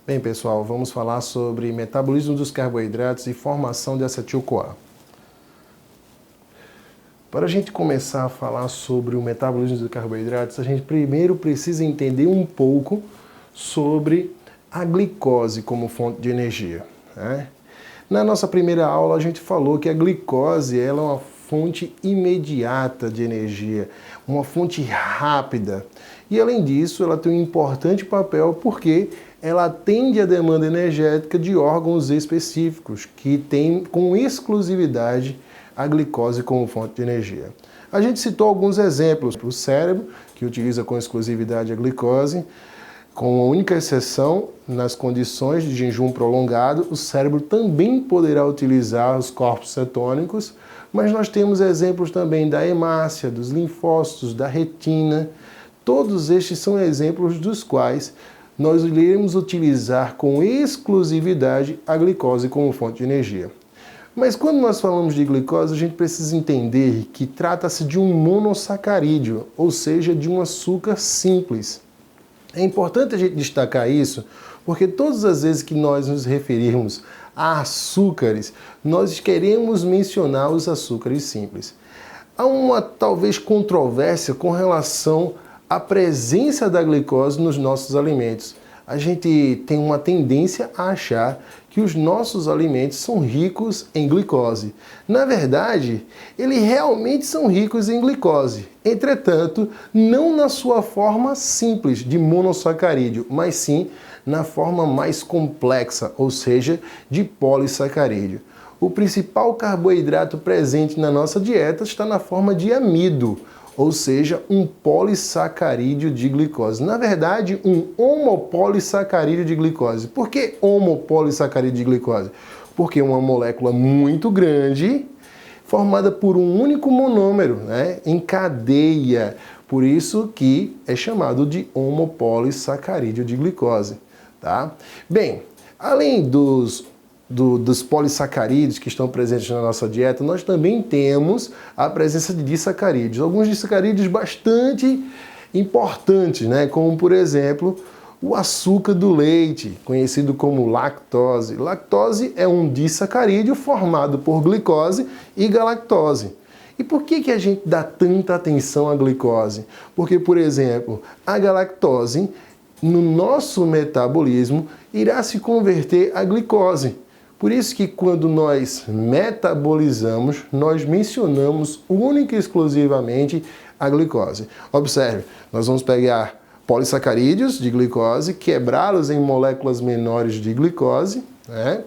Bem, pessoal, vamos falar sobre metabolismo dos carboidratos e formação de acetil-CoA. Para a gente começar a falar sobre o metabolismo dos carboidratos, a gente primeiro precisa entender um pouco sobre a glicose como fonte de energia, né? Na nossa primeira aula, a gente falou que a glicose ela é uma fonte imediata de energia, uma fonte rápida. E, além disso, ela tem um importante papel porque ela atende à demanda energética de órgãos específicos que têm com exclusividade a glicose como fonte de energia. A gente citou alguns exemplos para o cérebro, que utiliza com exclusividade a glicose. Com a única exceção, nas condições de jejum prolongado, o cérebro também poderá utilizar os corpos cetônicos, mas nós temos exemplos também da hemácia, dos linfócitos, da retina. Todos estes são exemplos dos quais nós iremos utilizar com exclusividade a glicose como fonte de energia. Mas quando nós falamos de glicose, a gente precisa entender que trata-se de um monossacarídeo, ou seja, de um açúcar simples. É importante a gente destacar isso, porque todas as vezes que nós nos referirmos a açúcares, nós queremos mencionar os açúcares simples. Há uma, talvez, controvérsia com relação à presença da glicose nos nossos alimentos. A gente tem uma tendência a achar que os nossos alimentos são ricos em glicose. Na verdade, eles realmente são ricos em glicose. Entretanto, não na sua forma simples de monossacarídeo, mas sim na forma mais complexa, ou seja, de polissacarídeo. O principal carboidrato presente na nossa dieta está na forma de amido, ou seja, um polissacarídeo de glicose. Na verdade, um homopolissacarídeo de glicose. Por que homopolissacarídeo de glicose? Porque é uma molécula muito grande, formada por um único monômero, né, em cadeia. Por isso que é chamado de homopolissacarídeo de glicose. Tá? Bem, além dos polissacarídeos que estão presentes na nossa dieta, nós também temos a presença de disacarídeos. Alguns disacarídeos bastante importantes, né? Como, por exemplo, o açúcar do leite, conhecido como lactose. Lactose é um disacarídeo formado por glicose e galactose. E por que a gente dá tanta atenção à glicose? Porque, por exemplo, a galactose, no nosso metabolismo, irá se converter à glicose. Por isso que quando nós metabolizamos, nós mencionamos única e exclusivamente a glicose. Observe, nós vamos pegar polissacarídeos de glicose, quebrá-los em moléculas menores de glicose, né?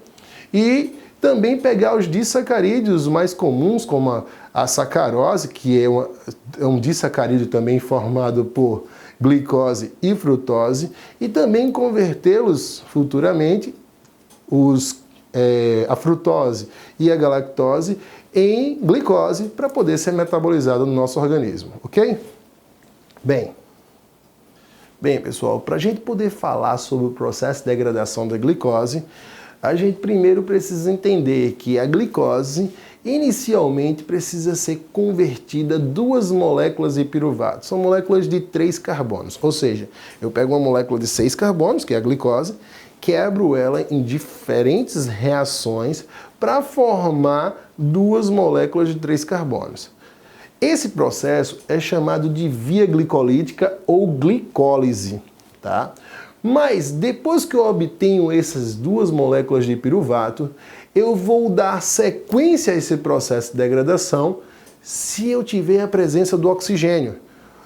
E também pegar os disacarídeos mais comuns, como a sacarose, que é um disacarídeo também formado por glicose e frutose, e também convertê-los futuramente, a frutose e a galactose, em glicose para poder ser metabolizada no nosso organismo, ok? Bem, pessoal, para a gente poder falar sobre o processo de degradação da glicose, a gente primeiro precisa entender que a glicose inicialmente precisa ser convertida a duas moléculas de piruvato. São moléculas de 3 carbonos, ou seja, eu pego uma molécula de 6 carbonos, que é a glicose, quebro ela em diferentes reações para formar duas moléculas de 3 carbonos. Esse processo é chamado de via glicolítica ou glicólise, tá? Mas depois que eu obtenho essas duas moléculas de piruvato, eu vou dar sequência a esse processo de degradação se eu tiver a presença do oxigênio.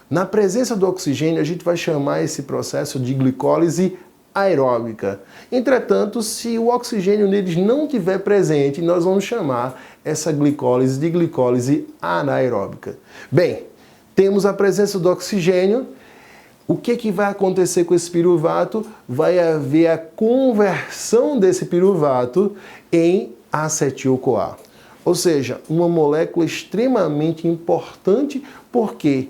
Na presença do oxigênio, a gente vai chamar esse processo de glicólise aeróbica. Entretanto, se o oxigênio neles não estiver presente, nós vamos chamar essa glicólise de glicólise anaeróbica. Bem, temos a presença do oxigênio. O que vai acontecer com esse piruvato? Vai haver a conversão desse piruvato em acetil-CoA. Ou seja, uma molécula extremamente importante porque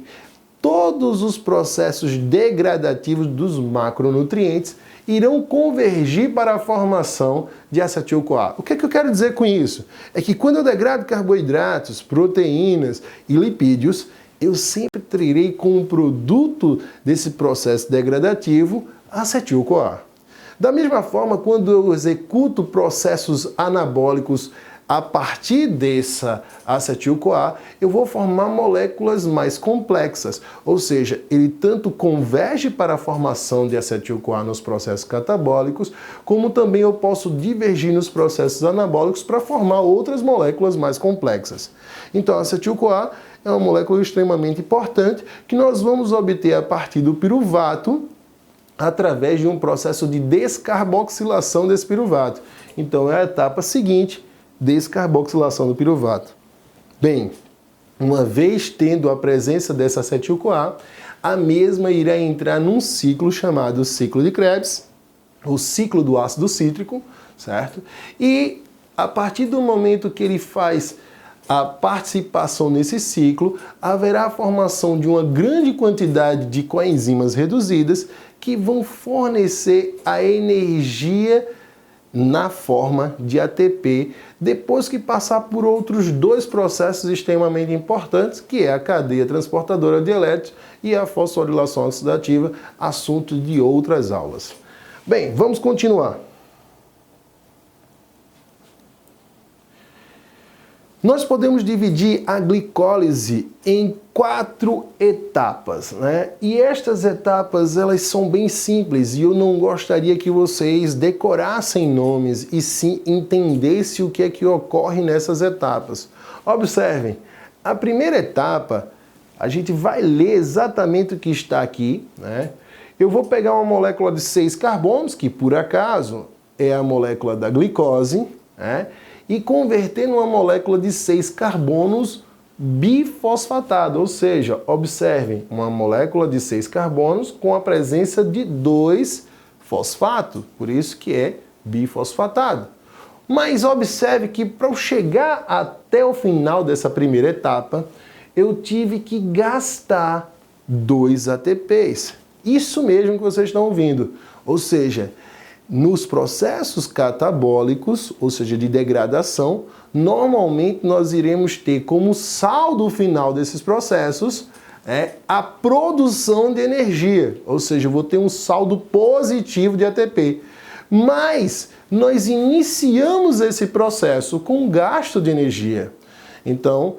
todos os processos degradativos dos macronutrientes irão convergir para a formação de acetil-CoA. O que eu quero dizer com isso? É que quando eu degrado carboidratos, proteínas e lipídios, eu sempre terei como produto desse processo degradativo acetil-CoA. Da mesma forma, quando eu executo processos anabólicos a partir dessa acetil-CoA, eu vou formar moléculas mais complexas, ou seja, ele tanto converge para a formação de acetil-CoA nos processos catabólicos, como também eu posso divergir nos processos anabólicos para formar outras moléculas mais complexas. Então, a acetil-CoA é uma molécula extremamente importante que nós vamos obter a partir do piruvato através de um processo de descarboxilação desse piruvato. Então, é a etapa seguinte, descarboxilação do piruvato. Bem, uma vez tendo a presença dessa acetil-CoA, a mesma irá entrar num ciclo chamado ciclo de Krebs, o ciclo do ácido cítrico, certo? E a partir do momento que ele faz a participação nesse ciclo, haverá a formação de uma grande quantidade de coenzimas reduzidas que vão fornecer a energia na forma de ATP, depois que passar por outros dois processos extremamente importantes, que é a cadeia transportadora de elétrons e a fosforilação oxidativa, assunto de outras aulas. Bem, vamos continuar. Nós podemos dividir a glicólise em 4 etapas, né? E estas etapas, elas são bem simples e eu não gostaria que vocês decorassem nomes e sim entendessem o que é que ocorre nessas etapas. Observem, a primeira etapa, a gente vai ler exatamente o que está aqui, né? Eu vou pegar uma molécula de 6 carbonos, que por acaso é a molécula da glicose, né? E converter numa molécula de 6 carbonos bifosfatado, ou seja, observem, uma molécula de 6 carbonos com a presença de 2 fosfatos, por isso que é bifosfatado. Mas observe que para eu chegar até o final dessa primeira etapa, eu tive que gastar 2 ATPs. Isso mesmo que vocês estão ouvindo, ou seja, nos processos catabólicos, ou seja, de degradação, normalmente nós iremos ter como saldo final desses processos a produção de energia, ou seja, eu vou ter um saldo positivo de ATP. Mas nós iniciamos esse processo com gasto de energia. Então,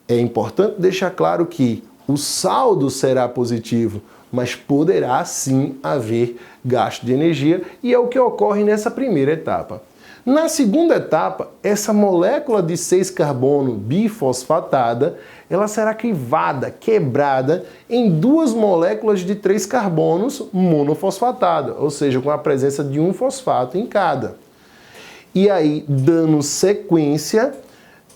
é importante deixar claro que o saldo será positivo, mas poderá sim haver gasto de energia e é o que ocorre nessa primeira etapa. Na segunda etapa, essa molécula de 6 carbono bifosfatada, ela será crivada, quebrada em 2 moléculas de 3 carbonos monofosfatada, ou seja, com a presença de um fosfato em cada. E aí, dando sequência,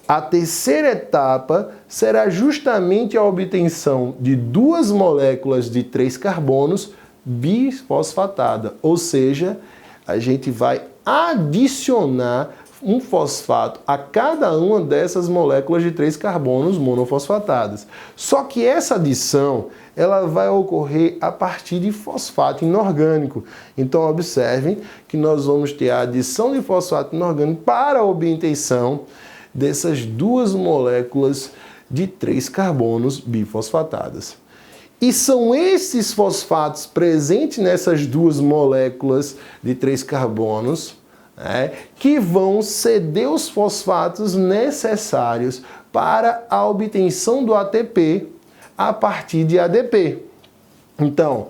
a terceira etapa será justamente a obtenção de 2 moléculas de 3 carbonos bifosfatada, ou seja, a gente vai adicionar um fosfato a cada uma dessas moléculas de 3 carbonos monofosfatadas. Só que essa adição, ela vai ocorrer a partir de fosfato inorgânico. Então observem que nós vamos ter a adição de fosfato inorgânico para a obtenção dessas 2 moléculas de 3 carbonos bifosfatadas. E são esses fosfatos presentes nessas 2 moléculas de 3 carbonos que vão ceder os fosfatos necessários para a obtenção do ATP a partir de ADP. Então,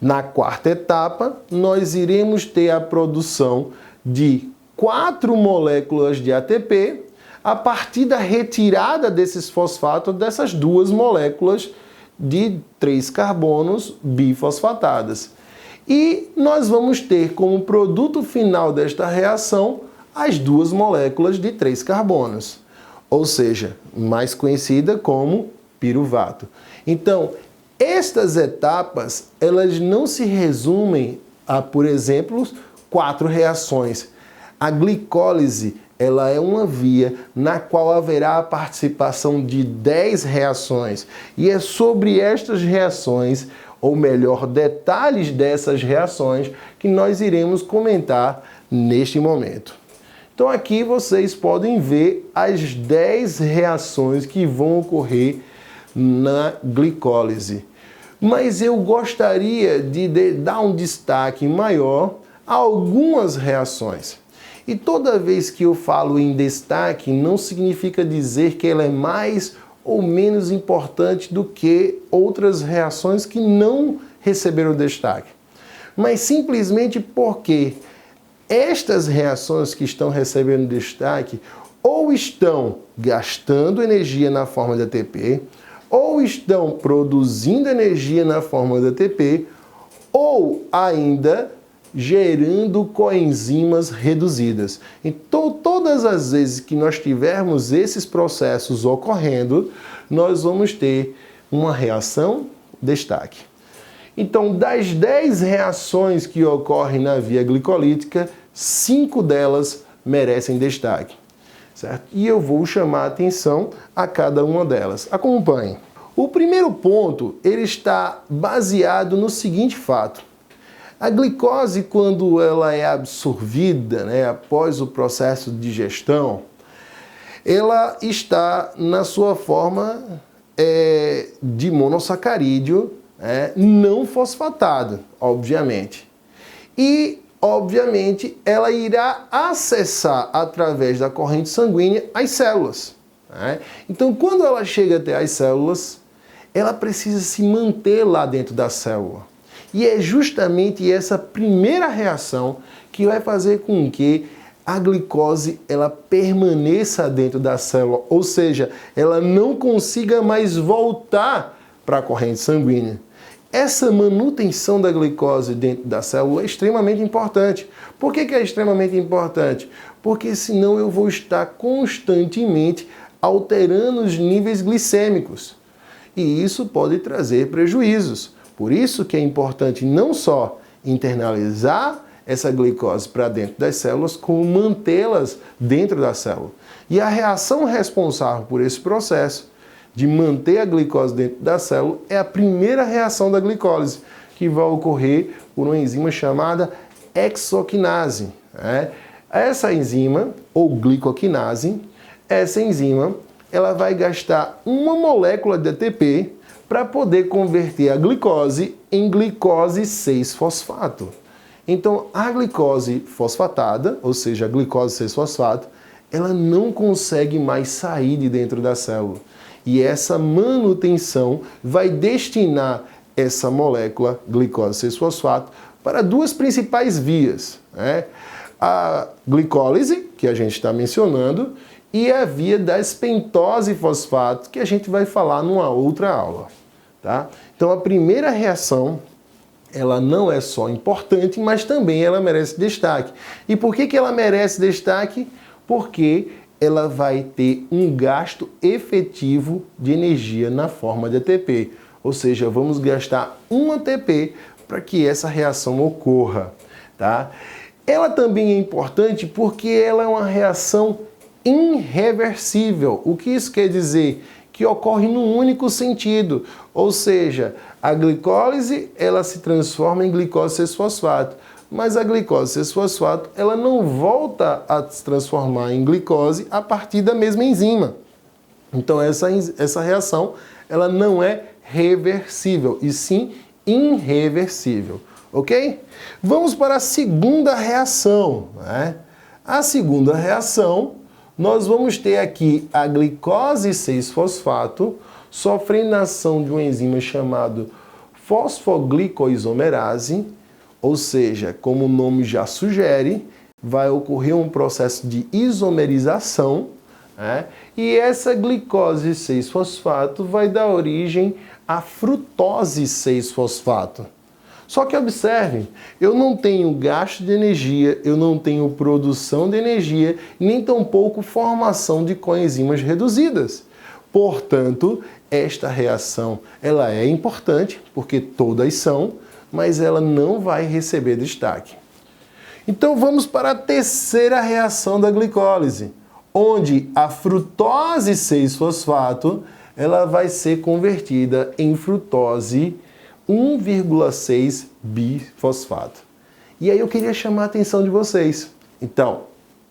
na quarta etapa, nós iremos ter a produção de 4 moléculas de ATP a partir da retirada desses fosfatos dessas 2 moléculas de 3 carbonos bifosfatadas. E nós vamos ter como produto final desta reação as 2 moléculas de 3 carbonos, ou seja, mais conhecida como piruvato. Então, estas etapas, elas não se resumem a, por exemplo, 4 reações. A glicólise, ela é uma via na qual haverá a participação de 10 reações. E é sobre estas reações, ou melhor, detalhes dessas reações, que nós iremos comentar neste momento. Então aqui vocês podem ver as 10 reações que vão ocorrer na glicólise. Mas eu gostaria de dar um destaque maior algumas reações. E toda vez que eu falo em destaque, não significa dizer que ela é mais ou menos importante do que outras reações que não receberam destaque. Mas simplesmente porque estas reações que estão recebendo destaque ou estão gastando energia na forma de ATP, ou estão produzindo energia na forma de ATP, ou ainda gerando coenzimas reduzidas. Então, todas as vezes que nós tivermos esses processos ocorrendo, nós vamos ter uma reação destaque. Então, das 10 reações que ocorrem na via glicolítica, 5 delas merecem destaque, certo? E eu vou chamar a atenção a cada uma delas. Acompanhe. O primeiro ponto, ele está baseado no seguinte fato. A glicose, quando ela é absorvida, após o processo de digestão, ela está na sua forma de monossacarídeo, não fosfatado, obviamente. E, obviamente, ela irá acessar, através da corrente sanguínea, as células. Então, quando ela chega até as células, ela precisa se manter lá dentro da célula. E é justamente essa primeira reação que vai fazer com que a glicose ela permaneça dentro da célula, ou seja, ela não consiga mais voltar para a corrente sanguínea. Essa manutenção da glicose dentro da célula é extremamente importante. Por que é extremamente importante? Porque senão eu vou estar constantemente alterando os níveis glicêmicos. E isso pode trazer prejuízos. Por isso que é importante não só internalizar essa glicose para dentro das células, como mantê-las dentro da célula. E a reação responsável por esse processo de manter a glicose dentro da célula é a primeira reação da glicólise, que vai ocorrer por uma enzima chamada hexoquinase. Essa enzima, ou glicoquinase, essa enzima ela vai gastar uma molécula de ATP para poder converter a glicose em glicose 6-fosfato. Então, a glicose fosfatada, ou seja, a glicose 6-fosfato, ela não consegue mais sair de dentro da célula. E essa manutenção vai destinar essa molécula, glicose 6-fosfato, para duas principais vias. A glicólise, que a gente está mencionando, e a via da pentose-fosfato, que a gente vai falar numa outra aula. Tá? Então, a primeira reação, ela não é só importante, mas também ela merece destaque. E por que ela merece destaque? Porque ela vai ter um gasto efetivo de energia na forma de ATP. Ou seja, vamos gastar um ATP para que essa reação ocorra. Tá? Ela também é importante porque ela é uma reação irreversível. O que isso quer dizer? Que ocorre num único sentido, ou seja, a glicólise ela se transforma em glicose 6-fosfato, mas a glicose 6-fosfato ela não volta a se transformar em glicose a partir da mesma enzima. Então essa reação ela não é reversível, e sim irreversível, ok? Vamos para a segunda reação. A segunda reação, nós vamos ter aqui a glicose 6-fosfato sofrendo a ação de uma enzima chamada fosfoglicoisomerase, ou seja, como o nome já sugere, vai ocorrer um processo de isomerização, e essa glicose 6-fosfato vai dar origem à frutose 6-fosfato. Só que observe, eu não tenho gasto de energia, eu não tenho produção de energia, nem tampouco formação de coenzimas reduzidas. Portanto, esta reação ela é importante, porque todas são, mas ela não vai receber destaque. Então vamos para a terceira reação da glicólise, onde a frutose 6-fosfato ela vai ser convertida em frutose 1,6 bifosfato. E aí eu queria chamar a atenção de vocês. Então,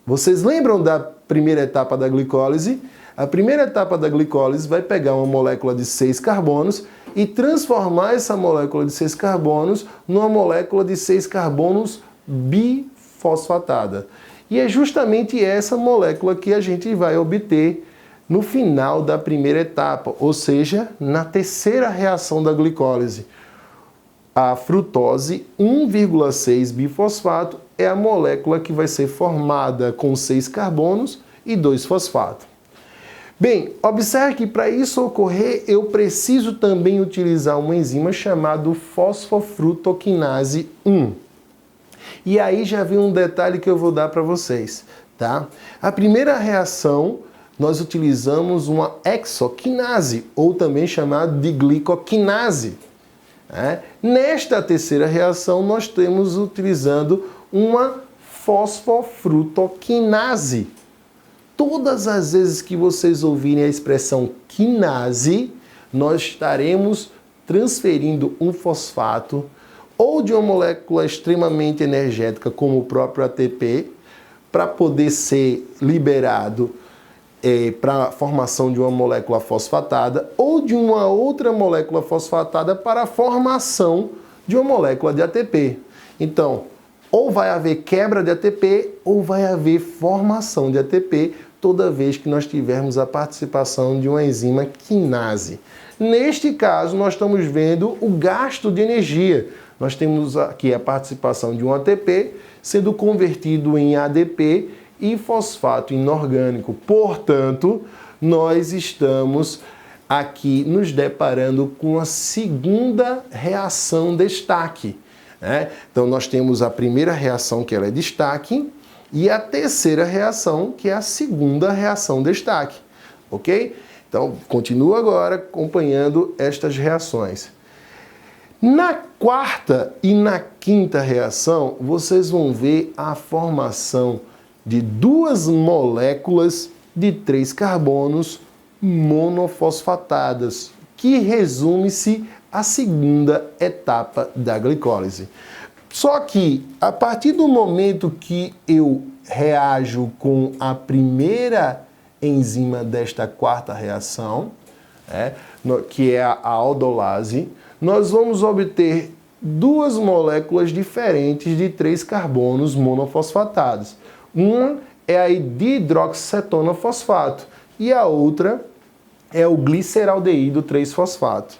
vocês lembram da primeira etapa da glicólise? A primeira etapa da glicólise vai pegar uma molécula de 6 carbonos e transformar essa molécula de 6 carbonos numa molécula de 6 carbonos bifosfatada. E é justamente essa molécula que a gente vai obter no final da primeira etapa, ou seja, na terceira reação da glicólise. A frutose 1,6 bifosfato é a molécula que vai ser formada com 6 carbonos e 2 fosfatos. Bem, observe que para isso ocorrer, eu preciso também utilizar uma enzima chamada fosfofrutoquinase 1. E aí já vem um detalhe que eu vou dar para vocês, tá? A primeira reação, nós utilizamos uma hexoquinase, ou também chamada de glicoquinase. Nesta terceira reação, nós temos utilizando uma fosfofrutoquinase. Todas as vezes que vocês ouvirem a expressão quinase, nós estaremos transferindo um fosfato ou de uma molécula extremamente energética, como o próprio ATP, para poder ser liberado para a formação de uma molécula fosfatada, ou de uma outra molécula fosfatada para a formação de uma molécula de ATP. Então, ou vai haver quebra de ATP, ou vai haver formação de ATP, toda vez que nós tivermos a participação de uma enzima quinase. Neste caso, nós estamos vendo o gasto de energia. Nós temos aqui a participação de um ATP sendo convertido em ADP e fosfato inorgânico. Portanto, nós estamos aqui nos deparando com a segunda reação destaque. Então, nós temos a primeira reação, que ela é destaque, e a terceira reação, que é a segunda reação destaque. Ok? Então, continua agora acompanhando estas reações. Na quarta e na quinta reação, vocês vão ver a formação de duas moléculas de 3 carbonos monofosfatadas, que resume-se à segunda etapa da glicólise. Só que, a partir do momento que eu reajo com a primeira enzima desta quarta reação, que é a aldolase, nós vamos obter duas moléculas diferentes de 3 carbonos monofosfatados. Uma é a dihidroxicetona-fosfato e a outra é o gliceraldeído 3-fosfato.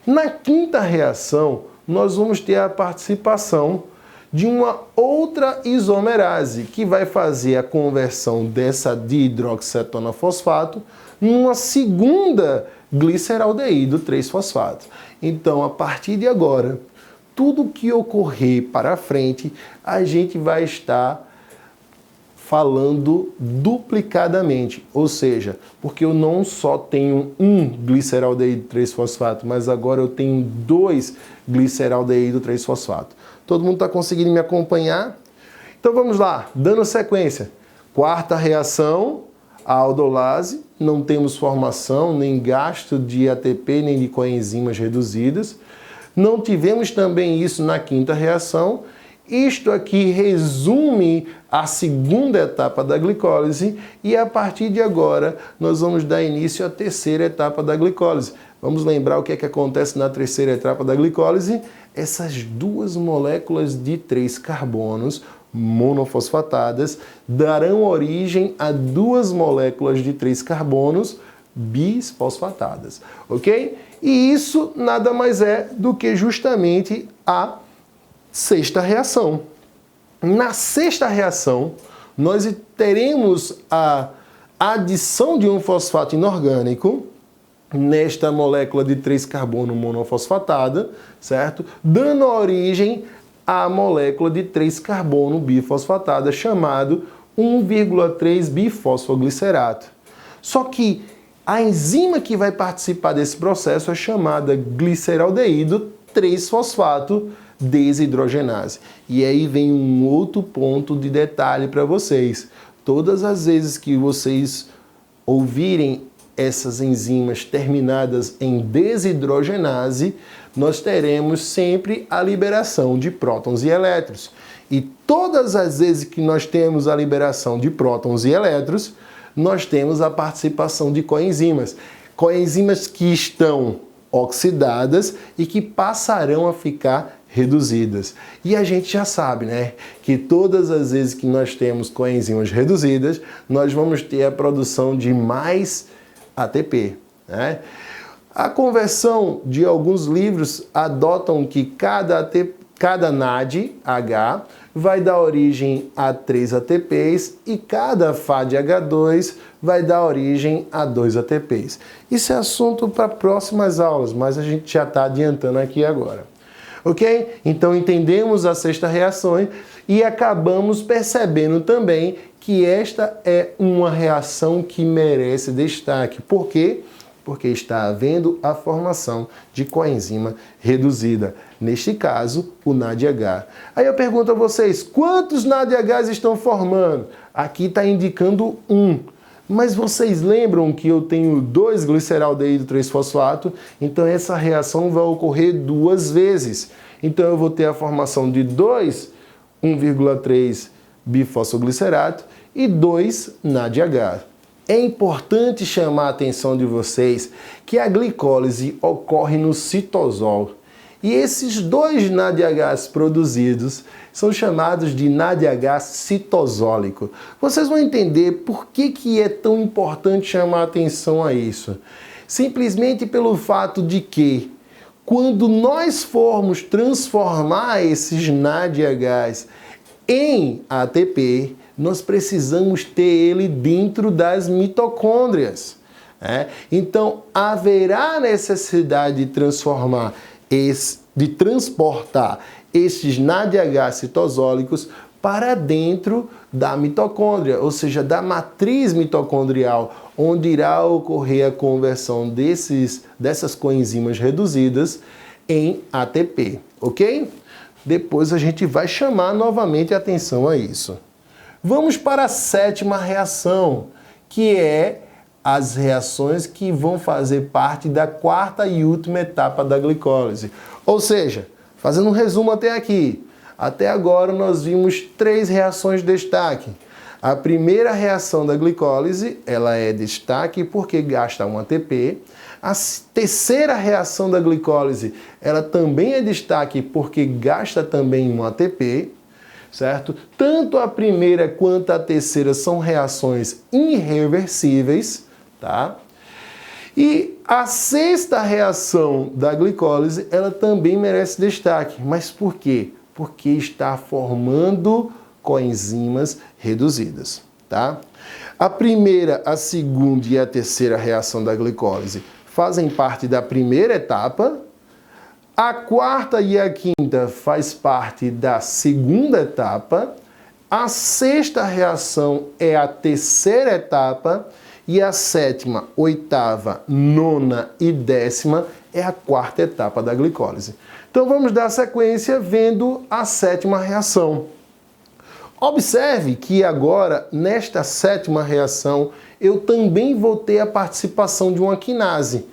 Na quinta reação, nós vamos ter a participação de uma outra isomerase, que vai fazer a conversão dessa dihidroxicetona-fosfato numa segunda gliceraldeído 3-fosfato. Então, a partir de agora, tudo que ocorrer para frente, a gente vai estar falando duplicadamente, ou seja, porque eu não só tenho um gliceraldeído 3-fosfato, mas agora eu tenho 2 gliceraldeído 3-fosfato. Todo mundo está conseguindo me acompanhar? Então vamos lá, dando sequência. Quarta reação, a aldolase, não temos formação nem gasto de ATP nem de coenzimas reduzidas. Não tivemos também isso na quinta reação. Isto aqui resume a segunda etapa da glicólise e a partir de agora nós vamos dar início à terceira etapa da glicólise. Vamos lembrar o que é que acontece na terceira etapa da glicólise? Essas duas moléculas de 3 carbonos monofosfatadas darão origem a duas moléculas de 3 carbonos bisfosfatadas, ok? E isso nada mais é do que justamente a sexta reação. Na sexta reação, nós teremos a adição de um fosfato inorgânico nesta molécula de 3 carbono monofosfatada, certo? Dando origem à molécula de 3 carbono bifosfatada, chamado 1,3 bifosfoglicerato. Só que a enzima que vai participar desse processo é chamada gliceraldeído 3-fosfato desidrogenase. E aí vem um outro ponto de detalhe para vocês. Todas as vezes que vocês ouvirem essas enzimas terminadas em desidrogenase, nós teremos sempre a liberação de prótons e elétrons. E todas as vezes que nós temos a liberação de prótons e elétrons, nós temos a participação de coenzimas. Coenzimas que estão oxidadas e que passarão a ficar reduzidas. E a gente já sabe, né, que todas as vezes que nós temos coenzimas reduzidas, nós vamos ter a produção de mais ATP, né? A conversão de alguns livros adotam que cada NADH vai dar origem a 3 ATPs e cada FADH2 vai dar origem a 2 ATPs. Isso é assunto para próximas aulas, mas a gente já está adiantando aqui agora. Ok? Então entendemos a sexta reação e acabamos percebendo também que esta é uma reação que merece destaque. Por quê? Porque está havendo a formação de coenzima reduzida. Neste caso, o NADH. Aí eu pergunto a vocês, quantos NADHs estão formando? Aqui está indicando 1. Mas vocês lembram que eu tenho 2-gliceraldeído 3-fosfato? Então essa reação vai ocorrer 2 vezes. Então eu vou ter a formação de 1,3 bifosfoglicerato e 2 NADH. É importante chamar a atenção de vocês que a glicólise ocorre no citosol. E esses 2 NADHs produzidos são chamados de NADH citosólico. Vocês vão entender por que é tão importante chamar a atenção a isso. Simplesmente pelo fato de que, quando nós formos transformar esses NADHs em ATP, nós precisamos ter ele dentro das mitocôndrias. Então, haverá necessidade de transportar esses NADH citosólicos para dentro da mitocôndria, ou seja, da matriz mitocondrial, onde irá ocorrer a conversão dessas coenzimas reduzidas em ATP, ok? Depois a gente vai chamar novamente a atenção a isso. Vamos para a 7ª reação, que é as reações que vão fazer parte da 4ª e última etapa da glicólise. Ou seja, fazendo um resumo até aqui, até agora nós vimos 3 reações de destaque. A primeira reação da glicólise, ela é destaque porque gasta um ATP. A terceira reação da glicólise, ela também é destaque porque gasta também um ATP. Certo? Tanto a primeira quanto a terceira são reações irreversíveis, tá? E a 6ª reação da glicólise, ela também merece destaque. Mas por quê? Porque está formando coenzimas reduzidas, tá? A primeira, a segunda e a terceira reação da glicólise fazem parte da primeira etapa. A 4ª e a 5ª faz parte da segunda etapa, a 6ª reação é a terceira etapa e a 7ª, 8ª, 9ª e 10ª é a 4ª etapa da glicólise. Então vamos dar sequência vendo a 7ª reação. Observe que agora, nesta 7ª reação, eu também vou ter a participação de uma quinase.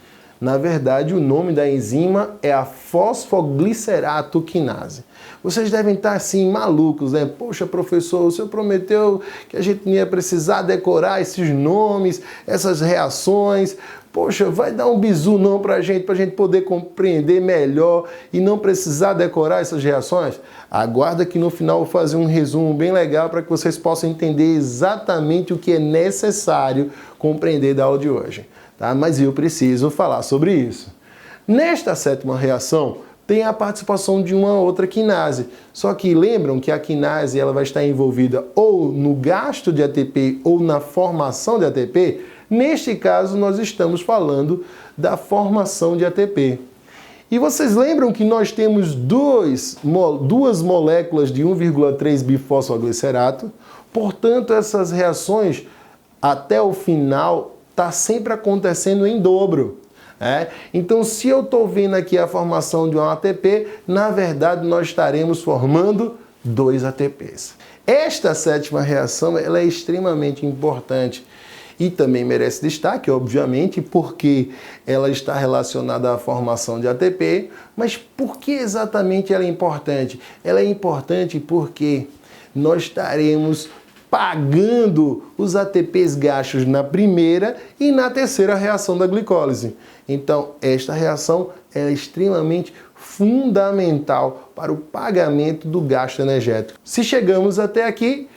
Na verdade, o nome da enzima é a fosfoglicerato quinase. Vocês devem estar assim malucos, né? Poxa, professor, o senhor prometeu que a gente não ia precisar decorar esses nomes, essas reações. Poxa, vai dar um bizu não pra gente poder compreender melhor e não precisar decorar essas reações? Aguarda que no final eu vou fazer um resumo bem legal para que vocês possam entender exatamente o que é necessário compreender da aula de hoje. Tá? Mas eu preciso falar sobre isso. Nesta 7ª reação, tem a participação de uma outra quinase. Só que lembram que a quinase ela vai estar envolvida ou no gasto de ATP ou na formação de ATP? Neste caso, nós estamos falando da formação de ATP. E vocês lembram que nós temos duas moléculas de 1,3 bifosfoglicerato? Portanto, essas reações, até o final, está sempre acontecendo em dobro. Então, se eu estou vendo aqui a formação de um ATP, na verdade, nós estaremos formando 2 ATPs. Esta 7ª reação ela é extremamente importante e também merece destaque, obviamente, porque ela está relacionada à formação de ATP. Mas por que exatamente ela é importante? Ela é importante porque nós estaremos pagando os ATPs gastos na primeira e na terceira reação da glicólise. Então, esta reação é extremamente fundamental para o pagamento do gasto energético. Se chegamos até aqui,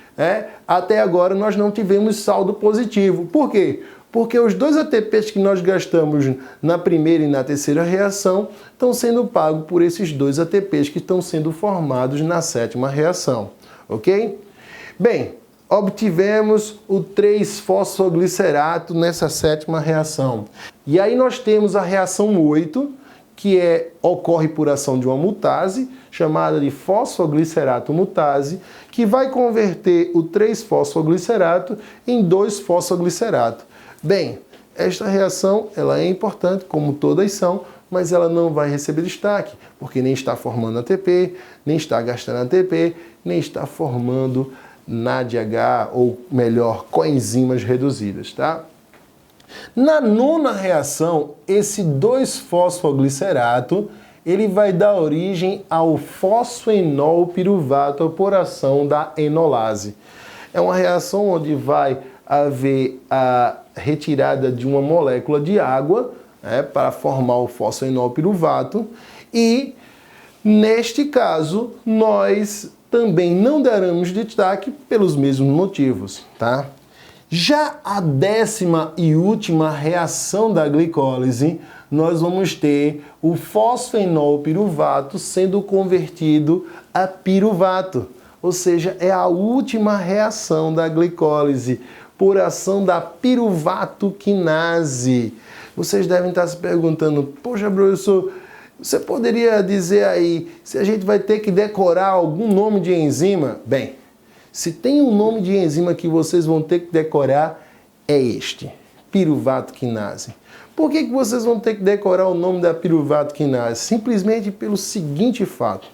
até agora nós não tivemos saldo positivo. Por quê? Porque os 2 ATPs que nós gastamos na primeira e na terceira reação estão sendo pagos por esses 2 ATPs que estão sendo formados na 7ª reação, ok? Bem, obtivemos o 3-fosfoglicerato nessa 7ª reação. E aí nós temos a reação 8, que ocorre por ação de uma mutase, chamada de fosfoglicerato mutase, que vai converter o 3-fosfoglicerato em 2-fosfoglicerato. Bem, esta reação ela é importante, como todas são, mas ela não vai receber destaque, porque nem está formando ATP, nem está gastando ATP, nem está formando NADH, ou melhor, coenzimas reduzidas, tá? Na 9ª reação, esse 2-fosfoglicerato, ele vai dar origem ao fosfoenol piruvato por ação da enolase. É uma reação onde vai haver a retirada de uma molécula de água para formar o fosfoenol piruvato, e neste caso nós também não daremos destaque pelos mesmos motivos, tá? Já a 10ª e última reação da glicólise, nós vamos ter o fosfoenol piruvato sendo convertido a piruvato, ou seja, é a última reação da glicólise por ação da piruvato quinase. Vocês devem estar se perguntando, poxa, professor, você poderia dizer aí se a gente vai ter que decorar algum nome de enzima? Bem, se tem um nome de enzima que vocês vão ter que decorar, é este, piruvato quinase. Por que vocês vão ter que decorar o nome da piruvato quinase? Simplesmente pelo seguinte fato.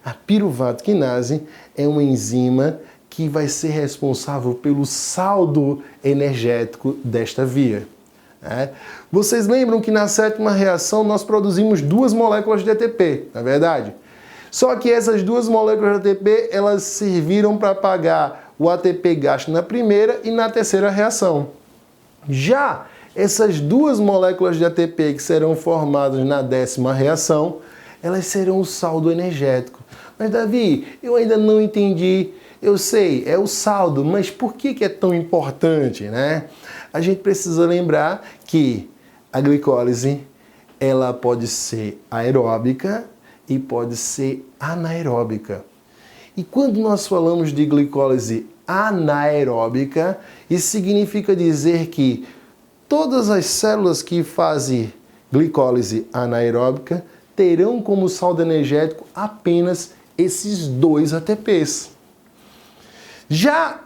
A piruvato quinase é uma enzima que vai ser responsável pelo saldo energético desta via. Vocês lembram que na 7ª reação nós produzimos 2 moléculas de ATP, não é verdade? Só que essas 2 moléculas de ATP, elas serviram para pagar o ATP gasto na primeira e na terceira reação. Já essas 2 moléculas de ATP que serão formadas na 10ª reação, elas serão o saldo energético. Mas Davi, eu ainda não entendi. Eu sei, é o saldo, mas por que é tão importante, né? A gente precisa lembrar que a glicólise, ela pode ser aeróbica e pode ser anaeróbica. E quando nós falamos de glicólise anaeróbica, isso significa dizer que todas as células que fazem glicólise anaeróbica terão como saldo energético apenas esses 2 ATPs. Já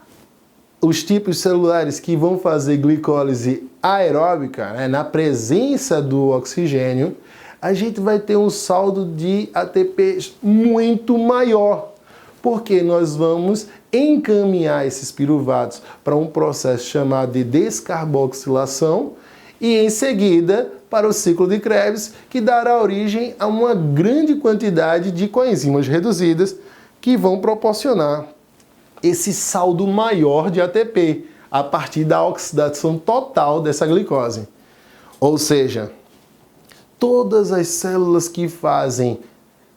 os tipos celulares que vão fazer glicólise aeróbica, na presença do oxigênio, a gente vai ter um saldo de ATPs muito maior, porque nós vamos encaminhar esses piruvatos para um processo chamado de descarboxilação e, em seguida, para o ciclo de Krebs, que dará origem a uma grande quantidade de coenzimas reduzidas que vão proporcionar esse saldo maior de ATP a partir da oxidação total dessa glicose. Ou seja, todas as células que fazem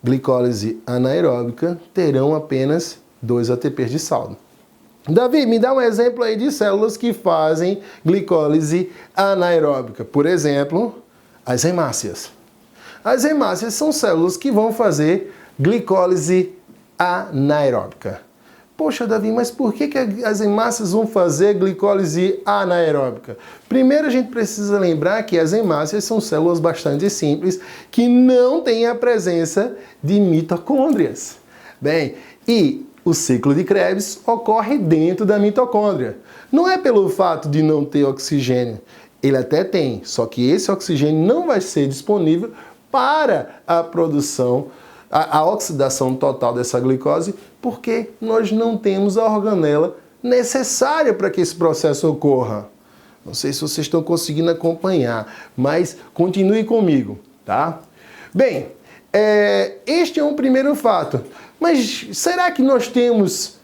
glicólise anaeróbica terão apenas 2 ATPs de saldo. Davi, me dá um exemplo aí de células que fazem glicólise anaeróbica. Por exemplo, as hemácias. As hemácias são células que vão fazer glicólise anaeróbica. Poxa, Davi, mas por que as hemácias vão fazer glicólise anaeróbica? Primeiro, a gente precisa lembrar que as hemácias são células bastante simples que não têm a presença de mitocôndrias. Bem, e o ciclo de Krebs ocorre dentro da mitocôndria. Não é pelo fato de não ter oxigênio. Ele até tem, só que esse oxigênio não vai ser disponível para a produção, a oxidação total dessa glicose, porque nós não temos a organela necessária para que esse processo ocorra. Não sei se vocês estão conseguindo acompanhar, mas continue comigo, tá? Bem, este é um primeiro fato. Mas será que nós temos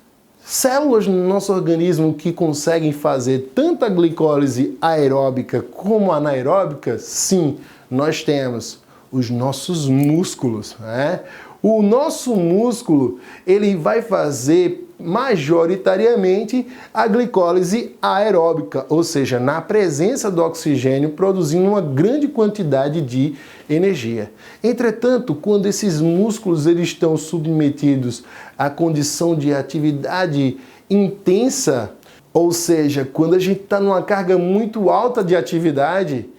células no nosso organismo que conseguem fazer tanto a glicólise aeróbica como a anaeróbica? Sim, nós temos. Os nossos músculos, né? O nosso músculo, ele vai fazer majoritariamente a glicólise aeróbica, ou seja, na presença do oxigênio, produzindo uma grande quantidade de energia. Entretanto, quando esses músculos eles estão submetidos à condição de atividade intensa, ou seja, quando a gente está numa carga muito alta de atividade,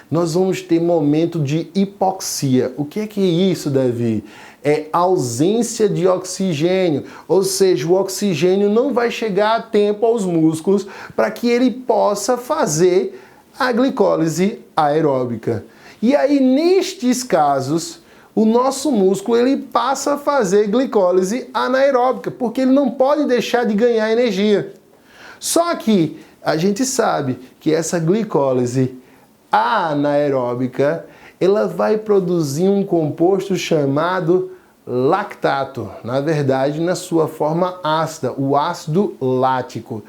nós vamos ter momento de hipoxia. O que é isso, Davi? É ausência de oxigênio, ou seja, o oxigênio não vai chegar a tempo aos músculos para que ele possa fazer a glicólise aeróbica. E aí, nestes casos, o nosso músculo ele passa a fazer glicólise anaeróbica, porque ele não pode deixar de ganhar energia. Só que a gente sabe que essa glicólise anaeróbica, ela vai produzir um composto chamado lactato, na verdade, na sua forma ácida, o ácido lático,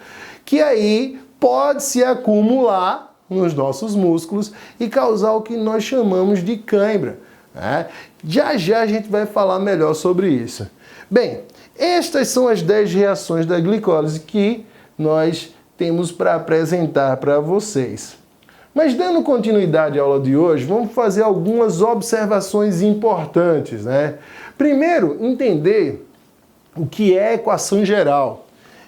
que aí pode se acumular nos nossos músculos e causar o que nós chamamos de cãibra, né? Já já a gente vai falar melhor sobre isso. Bem, estas são as 10 reações da glicólise que nós temos para apresentar para vocês. Mas dando continuidade à aula de hoje, vamos fazer algumas observações importantes, né? Primeiro, entender o que é equação geral.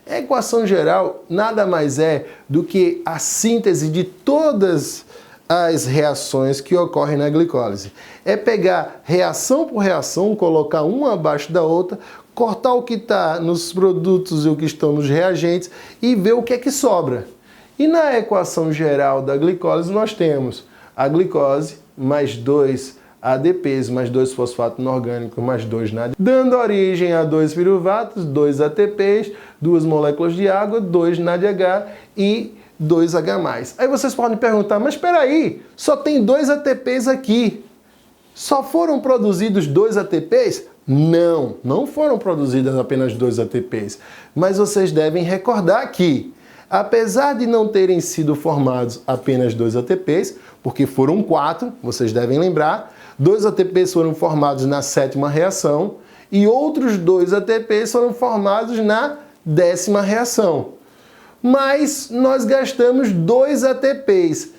A equação geral nada mais é do que a síntese de todas as reações que ocorrem na glicólise. É pegar reação por reação, colocar uma abaixo da outra, cortar o que está nos produtos e o que estão nos reagentes e ver o que é que sobra. E na equação geral da glicólise nós temos a glicose mais 2 ADPs mais 2 fosfato inorgânico mais 2 NAD, dando origem a 2 piruvatos, 2 ATPs, 2 moléculas de água, 2 NADH e 2H+. Aí vocês podem perguntar, mas espera aí, só tem 2 ATPs aqui. Só foram produzidos 2 ATPs? Não, não foram produzidos apenas 2 ATPs. Mas vocês devem recordar que, apesar de não terem sido formados apenas 2 ATPs, porque foram 4, vocês devem lembrar, 2 ATPs foram formados na 7ª reação e outros 2 ATPs foram formados na 10ª reação. Mas nós gastamos 2 ATPs,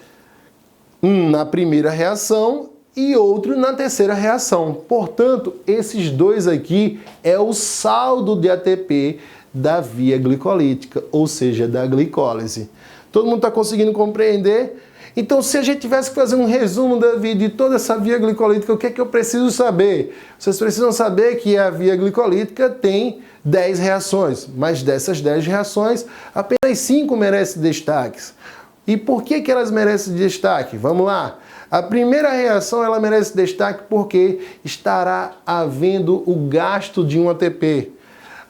um na primeira reação e outro na terceira reação. Portanto, esses dois aqui é o saldo de ATP da via glicolítica, ou seja, da glicólise. Todo mundo está conseguindo compreender? Então, se a gente tivesse que fazer um resumo de toda essa via glicolítica, o que é que eu preciso saber? Vocês precisam saber que a via glicolítica tem 10 reações, mas dessas 10 reações, apenas 5 merecem destaques. E por que elas merecem destaque? Vamos lá. A primeira reação ela merece destaque porque estará havendo o gasto de um ATP.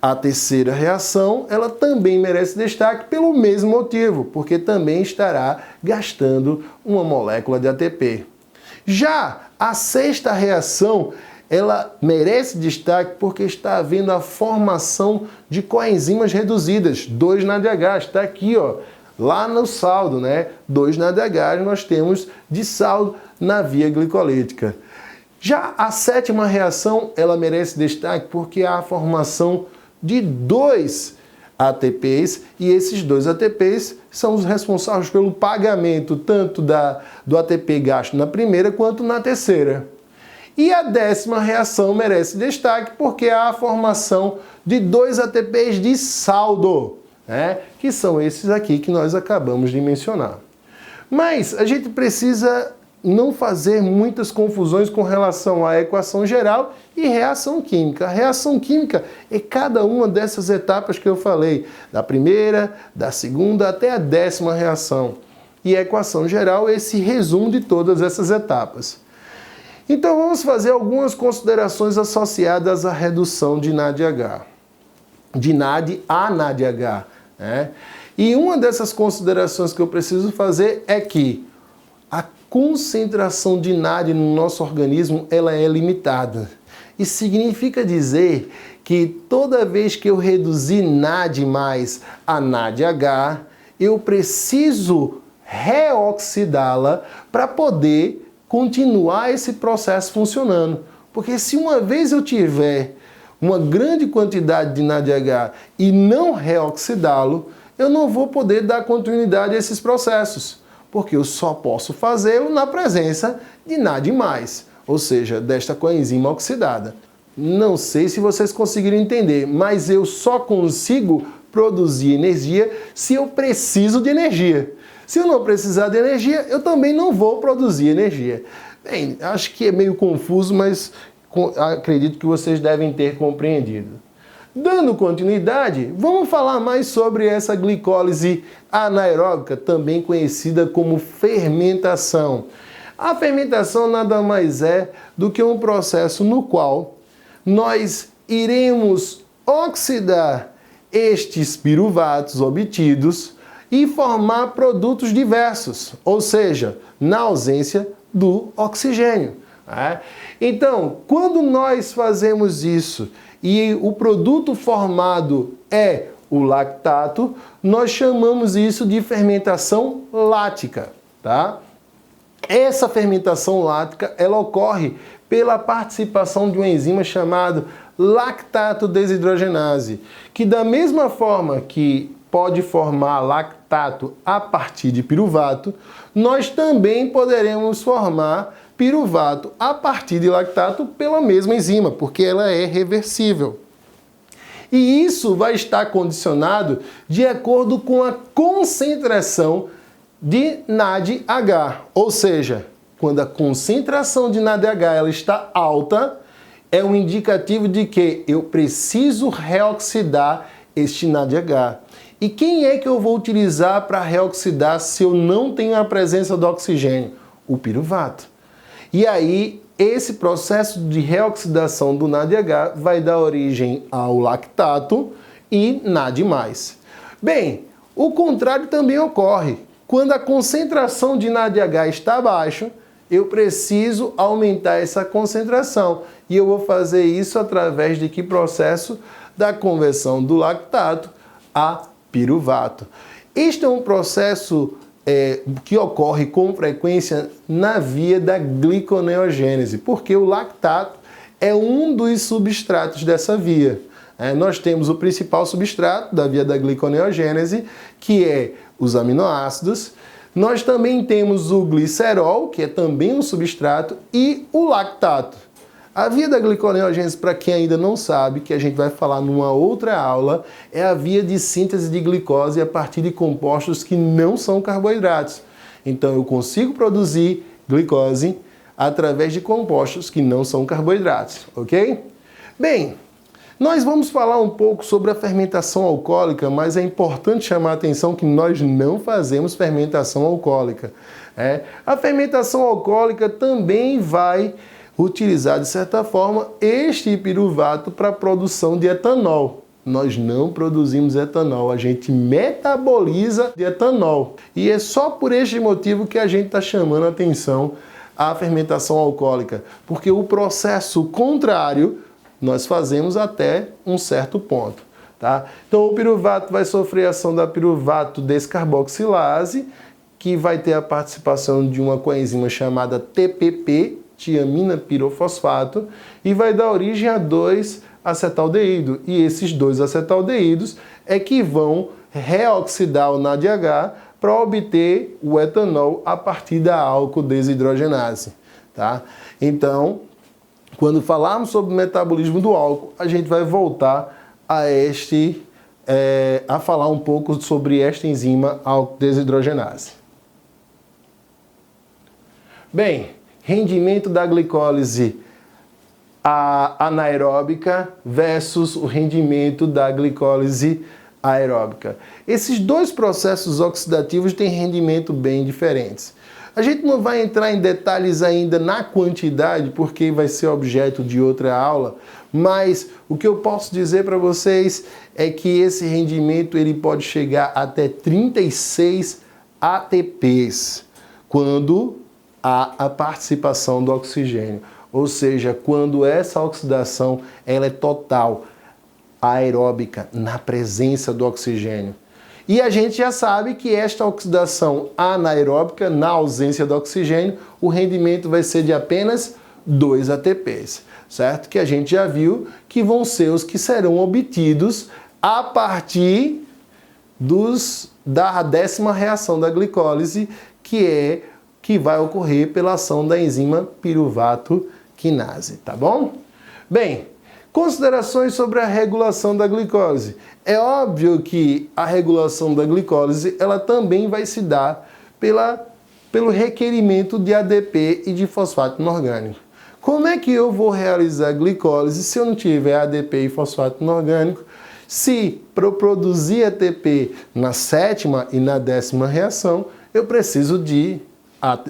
A terceira reação, ela também merece destaque pelo mesmo motivo, porque também estará gastando uma molécula de ATP. Já a sexta reação, ela merece destaque porque está havendo a formação de coenzimas reduzidas, 2 NADH, está aqui, ó, lá no saldo, né? 2 NADH nós temos de saldo na via glicolítica. Já a sétima reação, ela merece destaque porque há a formação de 2 ATPs, e esses 2 ATPs são os responsáveis pelo pagamento tanto do ATP gasto na primeira quanto na terceira. E a 10ª reação merece destaque porque há a formação de 2 ATPs de saldo, né? Que são esses aqui que nós acabamos de mencionar. Mas a gente precisa não fazer muitas confusões com relação à equação geral e reação química. A reação química é cada uma dessas etapas que eu falei, da primeira, da segunda até a 10ª reação. E a equação geral é esse resumo de todas essas etapas. Então vamos fazer algumas considerações associadas à redução de NADH, de NAD a NADH, né? E uma dessas considerações que eu preciso fazer é que a concentração de NAD no nosso organismo ela é limitada. Isso significa dizer que toda vez que eu reduzir NAD mais a NADH, eu preciso reoxidá-la para poder continuar esse processo funcionando. Porque se uma vez eu tiver uma grande quantidade de NADH e não reoxidá-lo, eu não vou poder dar continuidade a esses processos, porque eu só posso fazê-lo na presença de NAD+, ou seja, desta coenzima oxidada. Não sei se vocês conseguiram entender, mas eu só consigo produzir energia se eu preciso de energia. Se eu não precisar de energia, eu também não vou produzir energia. Bem, acho que é meio confuso, mas acredito que vocês devem ter compreendido. Dando continuidade, vamos falar mais sobre essa glicólise anaeróbica, também conhecida como fermentação. A fermentação nada mais é do que um processo no qual nós iremos oxidar estes piruvatos obtidos e formar produtos diversos, ou seja, na ausência do oxigênio. Então, quando nós fazemos isso e o produto formado é o lactato, nós chamamos isso de fermentação lática, tá? Essa fermentação lática, ela ocorre pela participação de uma enzima chamada lactato desidrogenase, que da mesma forma que pode formar lactato a partir de piruvato, nós também poderemos formar piruvato a partir de lactato pela mesma enzima, porque ela é reversível. E isso vai estar condicionado de acordo com a concentração de NADH, ou seja, quando a concentração de NADH ela está alta, é um indicativo de que eu preciso reoxidar este NADH. E quem é que eu vou utilizar para reoxidar se eu não tenho a presença do oxigênio? O piruvato. E aí, esse processo de reoxidação do NADH vai dar origem ao lactato e NAD+. Bem, o contrário também ocorre. Quando a concentração de NADH está baixa, eu preciso aumentar essa concentração. E eu vou fazer isso através de que processo? Da conversão do lactato a piruvato. Este é um processo que ocorre com frequência na via da gliconeogênese, porque o lactato é um dos substratos dessa via. Nós temos o principal substrato da via da gliconeogênese, que é os aminoácidos. Nós também temos o glicerol, que é também um substrato, e o lactato. A via da gliconeogênese, para quem ainda não sabe, que a gente vai falar numa outra aula, é a via de síntese de glicose a partir de compostos que não são carboidratos. Então eu consigo produzir glicose através de compostos que não são carboidratos, ok? Bem, nós vamos falar um pouco sobre a fermentação alcoólica, mas é importante chamar a atenção que nós não fazemos fermentação alcoólica. A fermentação alcoólica também vai utilizar, de certa forma, este piruvato para a produção de etanol. Nós não produzimos etanol, a gente metaboliza de etanol. E é só por este motivo que a gente está chamando a atenção à fermentação alcoólica, porque o processo contrário nós fazemos até um certo ponto. Tá? Então o piruvato vai sofrer a ação da piruvato descarboxilase, que vai ter a participação de uma coenzima chamada TPP, tiamina pirofosfato, e vai dar origem a 2-acetaldeído. E esses 2-acetaldeídos é que vão reoxidar o NADH para obter o etanol a partir da álcool desidrogenase. Tá? Então, quando falarmos sobre o metabolismo do álcool, a gente vai voltar a falar um pouco sobre esta enzima álcool desidrogenase. Bem, rendimento da glicólise anaeróbica versus o rendimento da glicólise aeróbica. Esses dois processos oxidativos têm rendimento bem diferentes. A gente não vai entrar em detalhes ainda na quantidade, porque vai ser objeto de outra aula, mas o que eu posso dizer para vocês é que esse rendimento ele pode chegar até 36 ATPs, quando há a participação do oxigênio. Ou seja, quando essa oxidação ela é total, aeróbica, na presença do oxigênio. E a gente já sabe que esta oxidação anaeróbica, na ausência do oxigênio, o rendimento vai ser de apenas 2 ATPs, certo? Que a gente já viu que vão ser os que serão obtidos a partir da 10ª reação da glicólise, que vai ocorrer pela ação da enzima piruvato quinase, tá bom? Bem, considerações sobre a regulação da glicólise. É óbvio que a regulação da glicólise ela também vai se dar pelo requerimento de ADP e de fosfato inorgânico. Como é que eu vou realizar a glicólise se eu não tiver ADP e fosfato inorgânico? Se para eu produzir ATP na 7ª e na 10ª reação, eu preciso de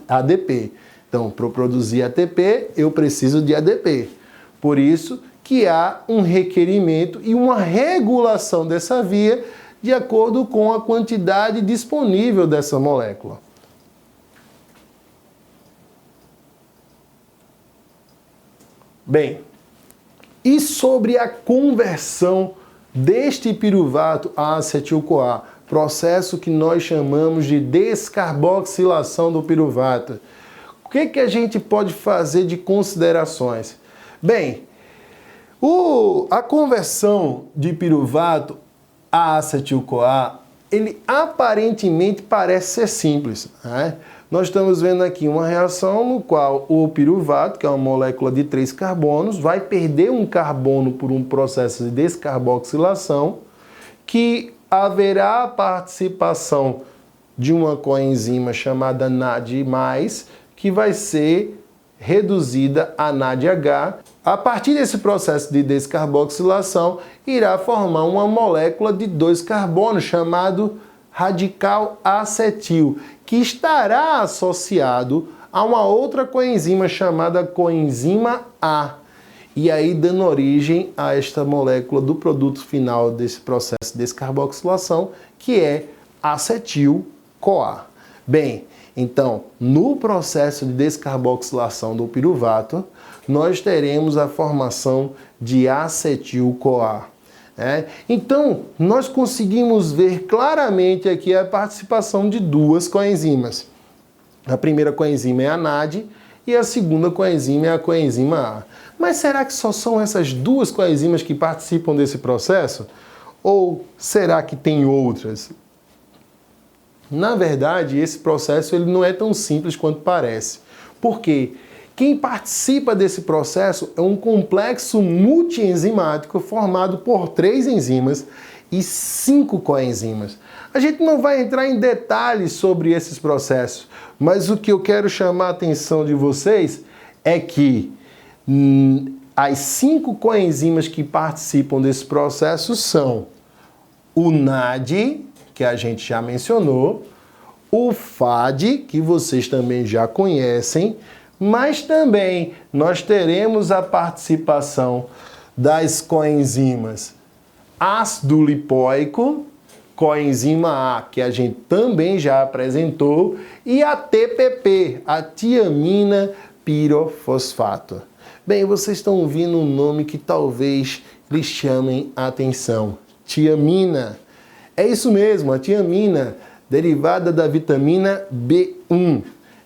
ADP. Então, para eu produzir ATP, eu preciso de ADP. Por isso que há um requerimento e uma regulação dessa via de acordo com a quantidade disponível dessa molécula. Bem, e sobre a conversão deste piruvato a acetil-CoA, processo que nós chamamos de descarboxilação do piruvato. O que a gente pode fazer de considerações? Bem, a conversão de piruvato a acetil-CoA, ele aparentemente parece ser simples, né? Nós estamos vendo aqui uma reação no qual o piruvato, que é uma molécula de 3 carbonos, vai perder um carbono por um processo de descarboxilação, que haverá a participação de uma coenzima chamada NAD+, que vai ser reduzida a NADH. A partir desse processo de descarboxilação, irá formar uma molécula de 2 carbonos chamado radical acetil, que estará associado a uma outra coenzima chamada coenzima A. E aí dando origem a esta molécula do produto final desse processo de descarboxilação, que é acetil-CoA. Bem, então, no processo de descarboxilação do piruvato, nós teremos a formação de acetil-CoA. Então, nós conseguimos ver claramente aqui a participação de 2 coenzimas. A primeira coenzima é a NAD e a segunda coenzima é a coenzima A. Mas será que só são essas 2 coenzimas que participam desse processo? Ou será que tem outras? Na verdade, esse processo ele não é tão simples quanto parece. Por quê? Quem participa desse processo é um complexo multienzimático formado por 3 enzimas e 5 coenzimas. A gente não vai entrar em detalhes sobre esses processos, mas o que eu quero chamar a atenção de vocês é que as 5 coenzimas que participam desse processo são o NAD, que a gente já mencionou, o FAD, que vocês também já conhecem, mas também nós teremos a participação das coenzimas ácido lipoico, coenzima A, que a gente também já apresentou, e a TPP, a tiamina pirofosfato. Bem, vocês estão ouvindo um nome que talvez lhes chamem a atenção. Tiamina. É isso mesmo, a tiamina, derivada da vitamina B1.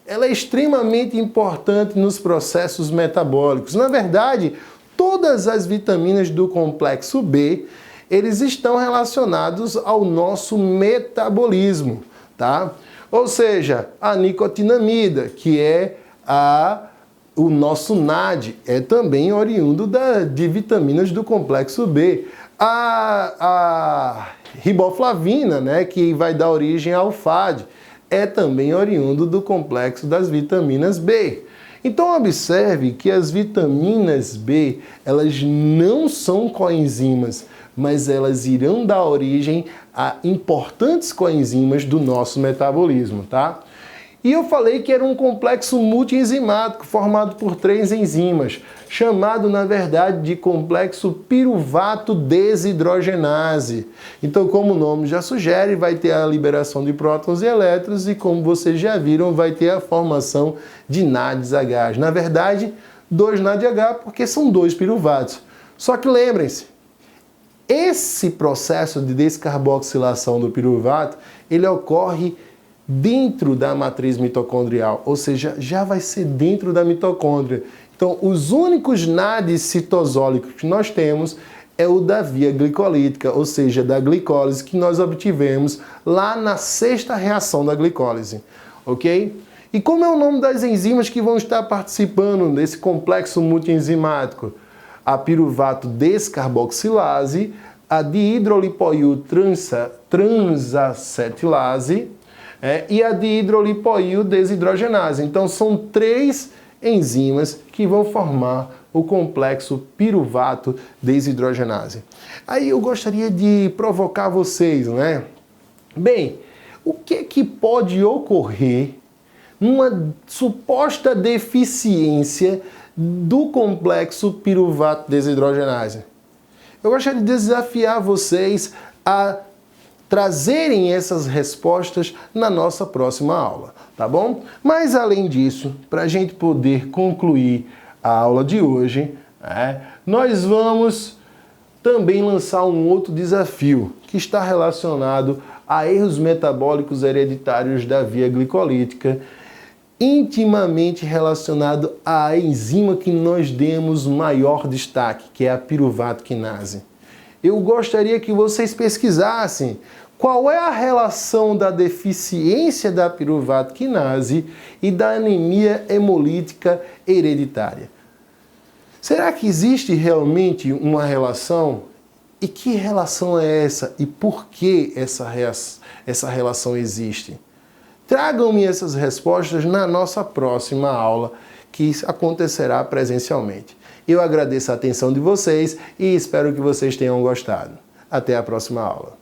Ela é extremamente importante nos processos metabólicos. Na verdade, todas as vitaminas do complexo B, eles estão relacionados ao nosso metabolismo, tá? Ou seja, a nicotinamida, que é o nosso NAD, é também oriundo de vitaminas do complexo B. A riboflavina, né, que vai dar origem ao FAD, é também oriundo do complexo das vitaminas B. Então observe que as vitaminas B, elas não são coenzimas, mas elas irão dar origem a importantes coenzimas do nosso metabolismo, tá? E eu falei que era um complexo multienzimático formado por 3 enzimas, chamado, na verdade, de complexo piruvato desidrogenase. Então, como o nome já sugere, vai ter a liberação de prótons e elétrons e, como vocês já viram, vai ter a formação de NADH. Na verdade, 2 NADH porque são 2 piruvatos. Só que lembrem-se, Esse processo de descarboxilação do piruvato, ele ocorre dentro da matriz mitocondrial, ou seja, já vai ser dentro da mitocôndria. Então, os únicos NADs citosólicos que nós temos é o da via glicolítica, ou seja, da glicólise que nós obtivemos lá na sexta reação da glicólise, ok? E como é o nome das enzimas que vão estar participando desse complexo multienzimático? A piruvato descarboxilase, a dihidrolipoil transacetilase e a dihidrolipoil desidrogenase. Então são 3 enzimas que vão formar o complexo piruvato desidrogenase. Aí eu gostaria de provocar vocês, né? Bem, o que pode ocorrer numa suposta deficiência do complexo piruvato desidrogenase? Eu gostaria de desafiar vocês a trazerem essas respostas na nossa próxima aula, tá bom? Mas além disso, para a gente poder concluir a aula de hoje, nós vamos também lançar um outro desafio que está relacionado a erros metabólicos hereditários da via glicolítica, intimamente relacionado à enzima que nós demos maior destaque, que é a piruvato quinase. Eu gostaria que vocês pesquisassem qual é a relação da deficiência da piruvato quinase e da anemia hemolítica hereditária. Será que existe realmente uma relação? E que relação é essa? E por que essa relação existe? Tragam-me essas respostas na nossa próxima aula, que acontecerá presencialmente. Eu agradeço a atenção de vocês e espero que vocês tenham gostado. Até a próxima aula.